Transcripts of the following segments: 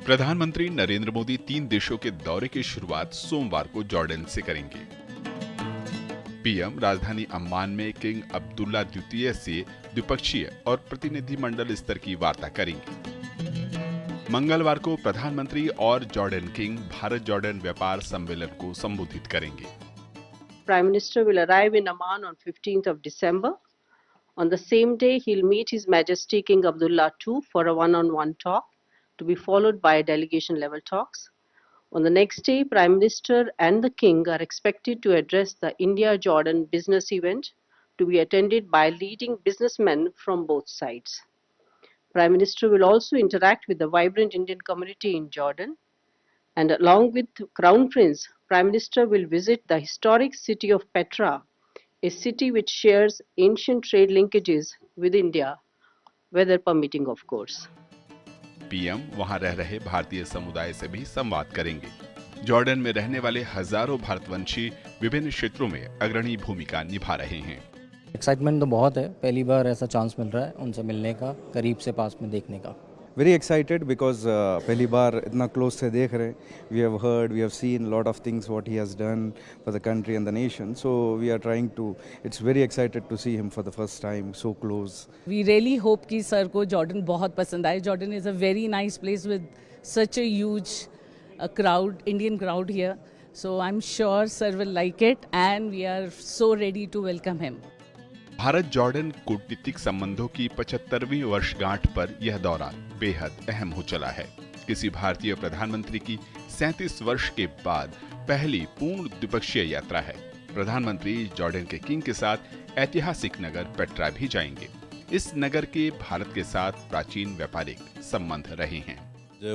प्रधानमंत्री नरेंद्र मोदी 3 देशों के दौरे की शुरुआत सोमवार को जॉर्डन से करेंगे। पीएम राजधानी अम्मान में किंग अब्दुल्ला द्वितीय से द्विपक्षीय और प्रतिनिधिमंडल स्तर की वार्ता करेंगे। मंगलवार को प्रधानमंत्री और जॉर्डन किंग भारत जॉर्डन व्यापार सम्मेलन को संबोधित करेंगे। Prime Minister will arrive in Amman on 15th of December. On the same day, he'll meet His Majesty King Abdullah II for a one-on-one talk, to be followed by delegation-level talks. On the next day, Prime Minister and the King are expected to address the India-Jordan business event, to be attended by leading businessmen from both sides. Prime Minister will also interact with the vibrant Indian community in Jordan, and along with Crown Prince, Prime Minister will visit the historic city of Petra, a city which shares ancient trade linkages with India, weather permitting of course. PM वहां रह रहे भारतीय समुदाय से भी संवाद करेंगे। Jordan में रहने वाले हजारों भारतवंशी विभिन्न क्षेत्रों में अग्रणी भूमिका निभा रहे हैं। एक्साइटमेंट तो बहुत है, पहली बार ऐसा चांस मिल रहा है उनसे मिलने का, करीब से पास में देखने का। Very excited because पहली बार इतना close से देख रहे हैं। We have heard, we have seen a lot of things what he has done for the country and the nation. So we are trying to. It's very excited to see him for the first time so close. We really hope कि sir को Jordan बहुत पसंद आए. Jordan is a very nice place with such a huge crowd, Indian crowd here. So I'm sure sir will like it, and we are so ready to welcome him. Bharat Jordan कूटनीतिक संबंधों की 75वीं वर्षगांठ पर यह दौरा बेहद अहम हो चला है। किसी भारतीय प्रधानमंत्री की 37 वर्ष के बाद पहली पूर्ण द्विपक्षीय यात्रा है। प्रधानमंत्री जॉर्डन के किंग के साथ ऐतिहासिक नगर पेट्रा भी जाएंगे। इस नगर के भारत के साथ प्राचीन व्यापारिक संबंध रहे हैं।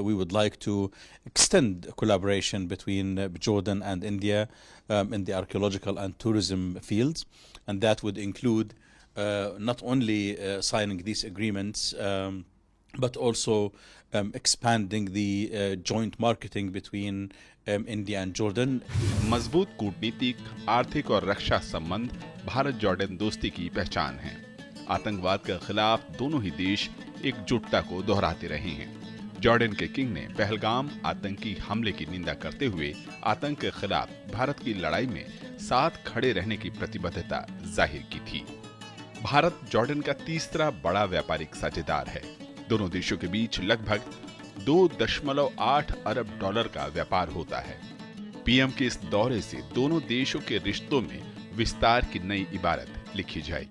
We would like to extend collaboration between Jordan and India in the archaeological and tourism fields, and that would include not only signing these agreements but also expanding the joint marketing between India and Jordan. मजबूत कूटनीतिक, आर्थिक और रक्षा संबंध Bharat Jordan दोस्ती की पहचान है। आतंकवाद के खिलाफ दोनों ही देश एकजुटता को दोहराते रहे हैं। जॉर्डन के किंग ने पहलगाम आतंकी हमले की निंदा करते हुए आतंक के खिलाफ भारत की लड़ाई में साथ खड़े रहने की प्रतिबद्धता जाहिर की थी। भारत जॉर्डन का तीसरा बड़ा व्यापारिक साझेदार है। दोनों देशों के बीच लगभग 2.8 अरब डॉलर का व्यापार होता है। पीएम के इस दौरे से दोनों देशों के रिश्तों में विस्तार की नई इबारत लिखी जाएगी।